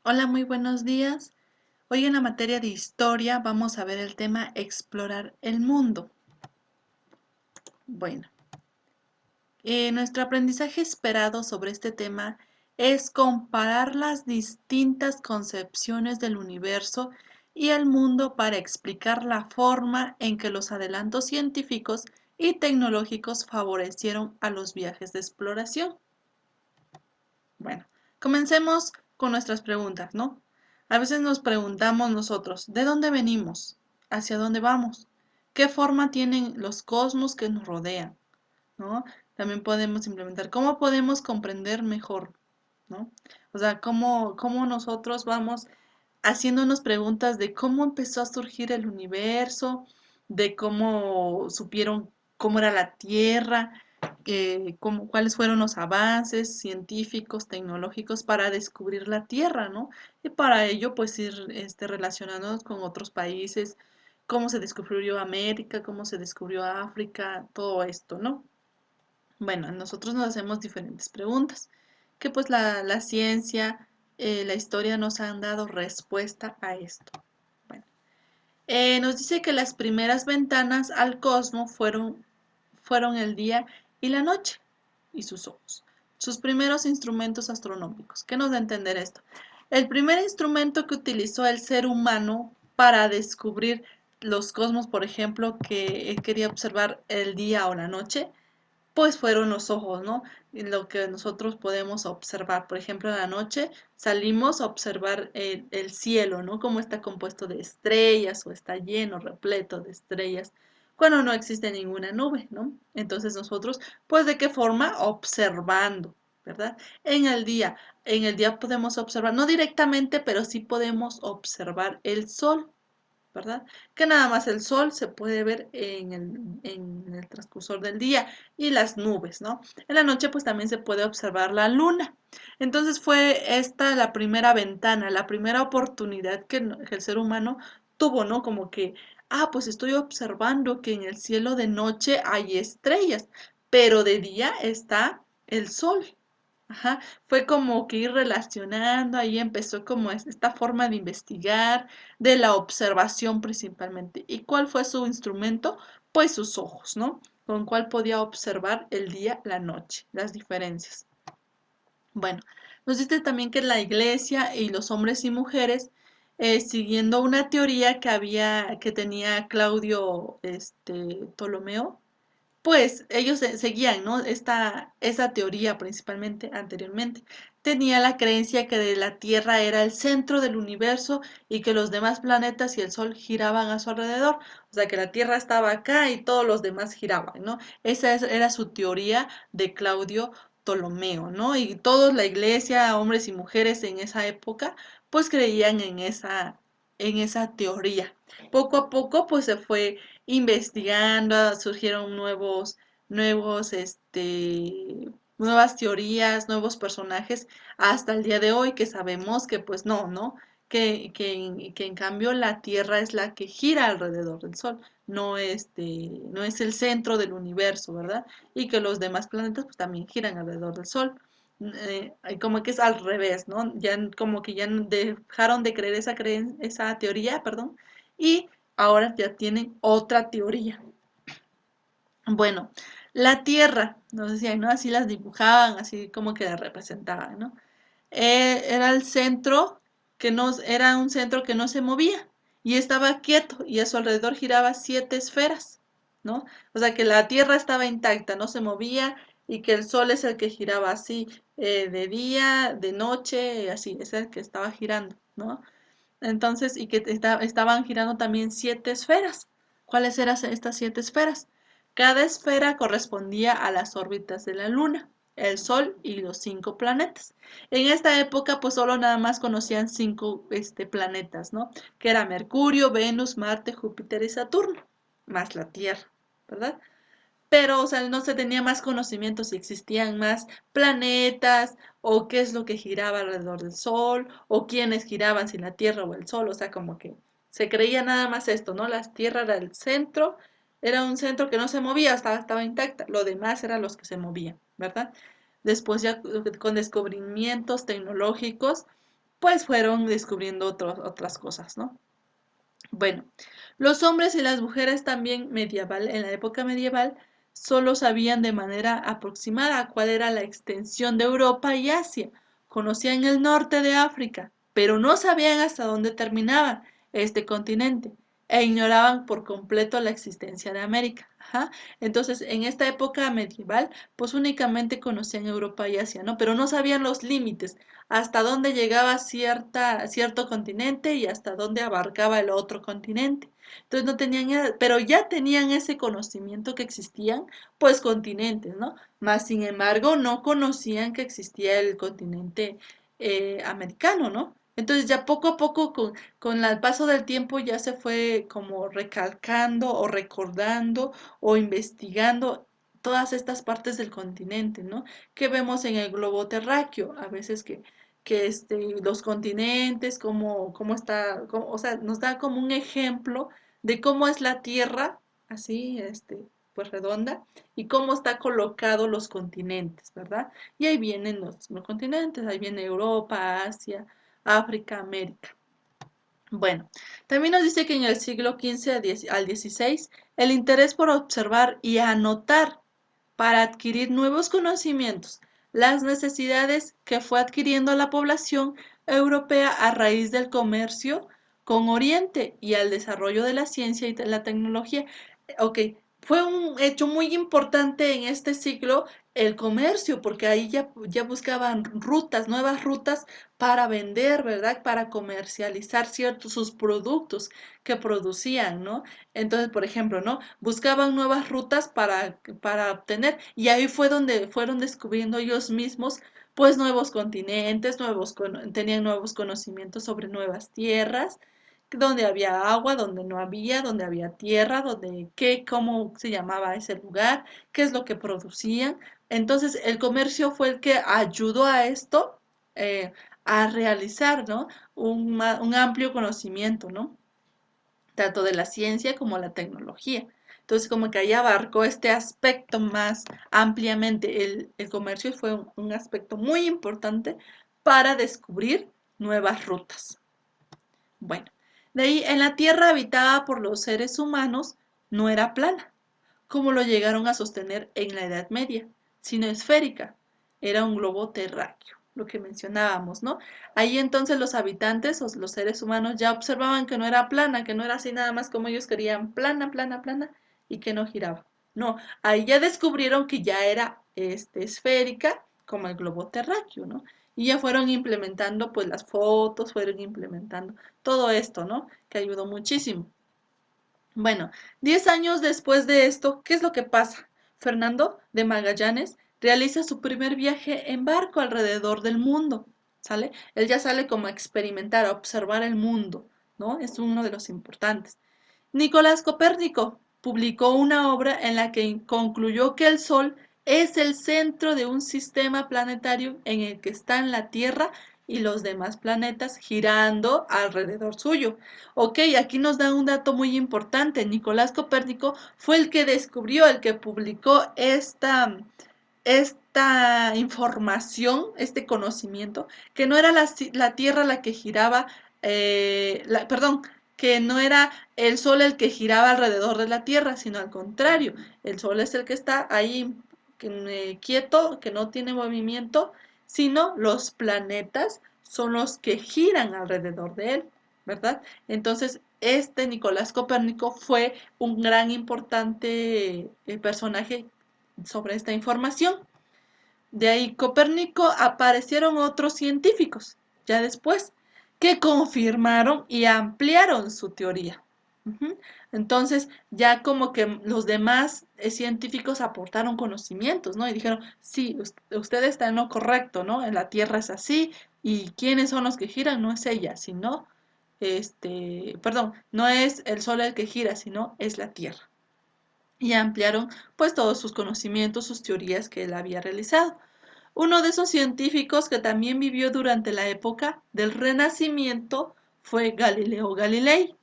Hola, muy buenos días. Hoy en la materia de historia vamos a ver el tema explorar el mundo. Bueno, nuestro aprendizaje esperado sobre este tema es comparar las distintas concepciones del universo y el mundo para explicar la forma en que los adelantos científicos y tecnológicos favorecieron a los viajes de exploración. Bueno, comencemos con nuestras preguntas, ¿no? A veces nos preguntamos nosotros, ¿de dónde venimos? ¿Hacia dónde vamos? ¿Qué forma tienen los cosmos que nos rodean? ¿No? También podemos implementar, ¿cómo podemos comprender mejor? ¿No? O sea, ¿cómo nosotros vamos haciéndonos preguntas de cómo empezó a surgir el universo, de cómo supieron cómo era la Tierra, cuáles fueron los avances científicos, tecnológicos para descubrir la Tierra, ¿no? Y para ello, pues ir relacionándonos con otros países, cómo se descubrió América, cómo se descubrió África, todo esto, ¿no? Bueno, nosotros nos hacemos diferentes preguntas, que pues la ciencia, la historia nos han dado respuesta a esto. Bueno, nos dice que las primeras ventanas al cosmos fueron el día y la noche y sus ojos, sus primeros instrumentos astronómicos. ¿Qué nos da a entender esto? El primer instrumento que utilizó el ser humano para descubrir los cosmos, por ejemplo, que él quería observar el día o la noche, pues fueron los ojos, ¿no? Y lo que nosotros podemos observar. Por ejemplo, en la noche salimos a observar el cielo, ¿no? Cómo está compuesto de estrellas o está lleno, repleto de estrellas, cuando no existe ninguna nube, ¿no? Entonces nosotros, pues, ¿de qué forma? Observando, ¿verdad? En el día podemos observar, no directamente, pero sí podemos observar el sol. ¿Verdad? Que nada más el sol se puede ver en el transcursor del día y las nubes, ¿no? En la noche pues también se puede observar la luna. Entonces fue esta la primera ventana, la primera oportunidad que el ser humano tuvo, ¿no? Como que, pues estoy observando que en el cielo de noche hay estrellas, pero de día está el sol. Ajá, fue como que ir relacionando, ahí empezó como esta forma de investigar, de la observación principalmente. ¿Y cuál fue su instrumento? Pues sus ojos, ¿no? Con cuál podía observar el día, la noche, las diferencias. Bueno, nos dice también que la iglesia y los hombres y mujeres, siguiendo una teoría que tenía Claudio Ptolomeo, pues ellos seguían, ¿no? Esa teoría principalmente anteriormente. Tenía la creencia que de la Tierra era el centro del universo y que los demás planetas y el Sol giraban a su alrededor. O sea, que la Tierra estaba acá y todos los demás giraban, ¿no? Era su teoría de Claudio Ptolomeo, ¿no? Y todos, la iglesia, hombres y mujeres en esa época, pues creían en esa teoría. Poco a poco, pues se fue investigando, surgieron nuevas teorías, nuevos personajes, hasta el día de hoy que sabemos que pues no, ¿no? Que en cambio la Tierra es la que gira alrededor del Sol, no es el centro del universo, ¿verdad? Y que los demás planetas pues también giran alrededor del Sol. Como que es al revés, ¿no? Ya como que ya dejaron de creer esa teoría, perdón, y ahora ya tienen otra teoría. Bueno, la Tierra, nos decían, ¿no? Así las dibujaban, así como que la representaban, ¿no? Era el centro era un centro que no se movía y estaba quieto y a su alrededor giraba 7 esferas, ¿no? O sea que la Tierra estaba intacta, no se movía y que el Sol es el que giraba así, de día, de noche, así, es el que estaba girando, ¿no? Entonces, y que estaban girando también 7 esferas. ¿Cuáles eran estas 7 esferas? Cada esfera correspondía a las órbitas de la Luna, el Sol y los 5 planetas. En esta época, pues solo nada más conocían 5 planetas, ¿no? Que era Mercurio, Venus, Marte, Júpiter y Saturno, más la Tierra, ¿verdad? Pero, o sea, no se tenía más conocimiento si existían más planetas o qué es lo que giraba alrededor del Sol o quiénes giraban, si la Tierra o el Sol, o sea, como que se creía nada más esto, ¿no? La Tierra era el centro, era un centro que no se movía, estaba intacta, lo demás eran los que se movían, ¿verdad? Después ya con descubrimientos tecnológicos, pues fueron descubriendo otras cosas, ¿no? Bueno, los hombres y las mujeres también medieval, en la época medieval, solo sabían de manera aproximada cuál era la extensión de Europa y Asia. Conocían el norte de África, pero no sabían hasta dónde terminaba este continente e ignoraban por completo la existencia de América. Ajá. Entonces, en esta época medieval, pues únicamente conocían Europa y Asia, ¿no? Pero no sabían los límites, hasta dónde llegaba cierto continente y hasta dónde abarcaba el otro continente. Entonces no tenían, pero ya tenían ese conocimiento que existían, pues continentes, ¿no? Más sin embargo, no conocían que existía el continente americano, ¿no? Entonces ya poco a poco, con el paso del tiempo, ya se fue como recalcando o recordando o investigando todas estas partes del continente, ¿no? Que vemos en el globo terráqueo, a veces que los continentes, cómo está, o sea, nos da como un ejemplo de cómo es la Tierra, así, pues redonda, y cómo está colocado los continentes, ¿verdad? Y ahí vienen los continentes, ahí viene Europa, Asia, África, América. Bueno, también nos dice que en el siglo XV al XVI, el interés por observar y anotar para adquirir nuevos conocimientos, las necesidades que fue adquiriendo la población europea a raíz del comercio con Oriente y al desarrollo de la ciencia y de la tecnología. Ok, fue un hecho muy importante en este siglo el comercio, porque ahí ya buscaban rutas, nuevas rutas para vender, ¿verdad? Para comercializar ciertos sus productos que producían, ¿no? Entonces, por ejemplo, ¿no? Buscaban nuevas rutas para obtener, y ahí fue donde fueron descubriendo ellos mismos, pues, nuevos continentes, tenían nuevos conocimientos sobre nuevas tierras, donde había agua, donde había tierra, cómo se llamaba ese lugar, qué es lo que producían. Entonces, el comercio fue el que ayudó a esto, a realizar, ¿no? Un amplio conocimiento, ¿no? Tanto de la ciencia como la tecnología. Entonces, como que ahí abarcó este aspecto más ampliamente. El comercio fue un aspecto muy importante para descubrir nuevas rutas. Bueno, de ahí en la tierra habitada por los seres humanos no era plana, como lo llegaron a sostener en la Edad Media, sino esférica. Era un globo terráqueo, lo que mencionábamos, ¿no? Ahí entonces los habitantes o los seres humanos ya observaban que no era plana, que no era así nada más como ellos querían, plana, plana, plana, y que no giraba. No, ahí ya descubrieron que ya era esférica como el globo terráqueo, ¿no? Y ya fueron implementando pues las fotos, fueron implementando todo esto, ¿no? Que ayudó muchísimo. Bueno, 10 años después de esto, ¿qué es lo que pasa? Fernando de Magallanes realiza su primer viaje en barco alrededor del mundo, ¿sale? Él ya sale como a experimentar, a observar el mundo, ¿no? Es uno de los importantes. Nicolás Copérnico publicó una obra en la que concluyó que el Sol es el centro de un sistema planetario en el que están la Tierra y los demás planetas girando alrededor suyo. Ok, aquí nos da un dato muy importante. Nicolás Copérnico fue el que descubrió, el que publicó esta información, este conocimiento, que no era la Tierra la que giraba, perdón, que no era el Sol el que giraba alrededor de la Tierra, sino al contrario, el Sol es el que está ahí quieto, que no tiene movimiento, sino los planetas son los que giran alrededor de él, ¿verdad? Entonces, este Nicolás Copérnico fue un gran importante personaje sobre esta información. De ahí Copérnico aparecieron otros científicos, ya después, que confirmaron y ampliaron su teoría. Ujú. Entonces, ya como que los demás científicos aportaron conocimientos, ¿no? Y dijeron, sí, usted está en lo correcto, ¿no? En la Tierra es así, y quiénes son los que giran, no es ella, sino, perdón, no es el Sol el que gira, sino es la Tierra. Y ampliaron pues todos sus conocimientos, sus teorías que él había realizado. Uno de esos científicos que también vivió durante la época del Renacimiento fue Galileo Galilei.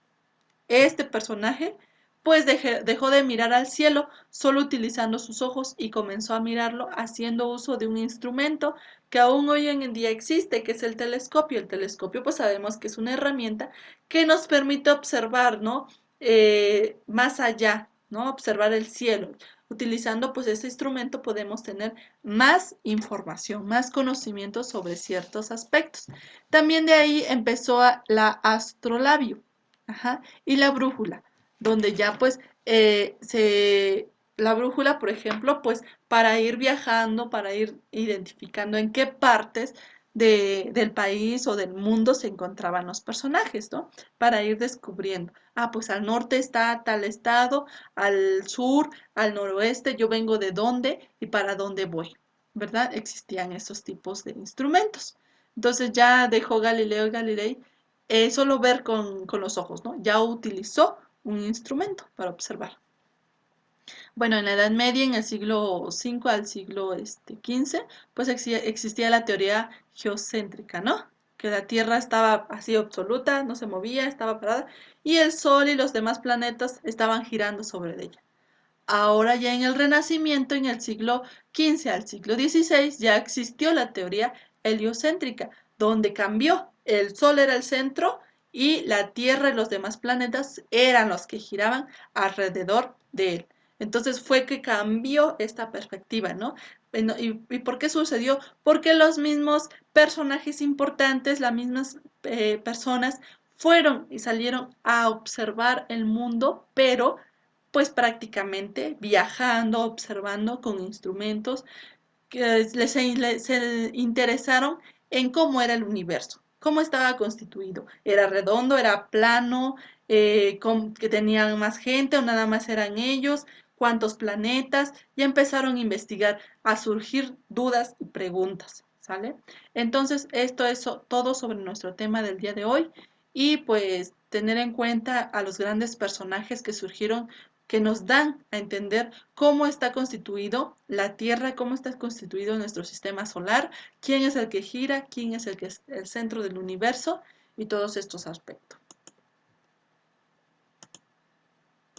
Este personaje pues dejó de mirar al cielo solo utilizando sus ojos y comenzó a mirarlo haciendo uso de un instrumento que aún hoy en día existe, que es el telescopio. El telescopio, pues sabemos que es una herramienta que nos permite observar, ¿no? Más allá, ¿no? Observar el cielo. Utilizando pues este instrumento podemos tener más información, más conocimiento sobre ciertos aspectos. También de ahí empezó la astrolabio, ajá, y la brújula, donde ya pues la brújula, por ejemplo, pues para ir viajando, para ir identificando en qué partes del país o del mundo se encontraban los personajes, ¿no? Para ir descubriendo. Ah, pues al norte está tal estado, al sur, al noroeste, yo vengo de dónde y para dónde voy, ¿verdad? Existían esos tipos de instrumentos. Entonces ya dejó Galileo Galilei solo ver con los ojos, ¿no? Ya utilizó un instrumento para observar. Bueno, en la Edad Media, en el siglo V al siglo XV, pues existía la teoría geocéntrica, ¿no? Que la Tierra estaba así absoluta, no se movía, estaba parada, y el Sol y los demás planetas estaban girando sobre ella. Ahora ya en el Renacimiento, en el siglo XV al siglo XVI, ya existió la teoría heliocéntrica, donde cambió. El Sol era el centro y la Tierra y los demás planetas eran los que giraban alrededor de él. Entonces fue que cambió esta perspectiva, ¿no? ¿Y por qué sucedió? Porque los mismos personajes importantes, las mismas personas, fueron y salieron a observar el mundo, pero pues prácticamente viajando, observando con instrumentos que se interesaron en cómo era el universo, cómo estaba constituido. ¿Era redondo, era plano, que tenían más gente o nada más eran ellos? ¿Cuántos planetas? Ya empezaron a investigar, a surgir dudas y preguntas, ¿sale? Entonces, esto es todo sobre nuestro tema del día de hoy y pues tener en cuenta a los grandes personajes que surgieron que nos dan a entender cómo está constituido la Tierra, cómo está constituido nuestro sistema solar, quién es el que gira, quién es el que es el centro del universo y todos estos aspectos.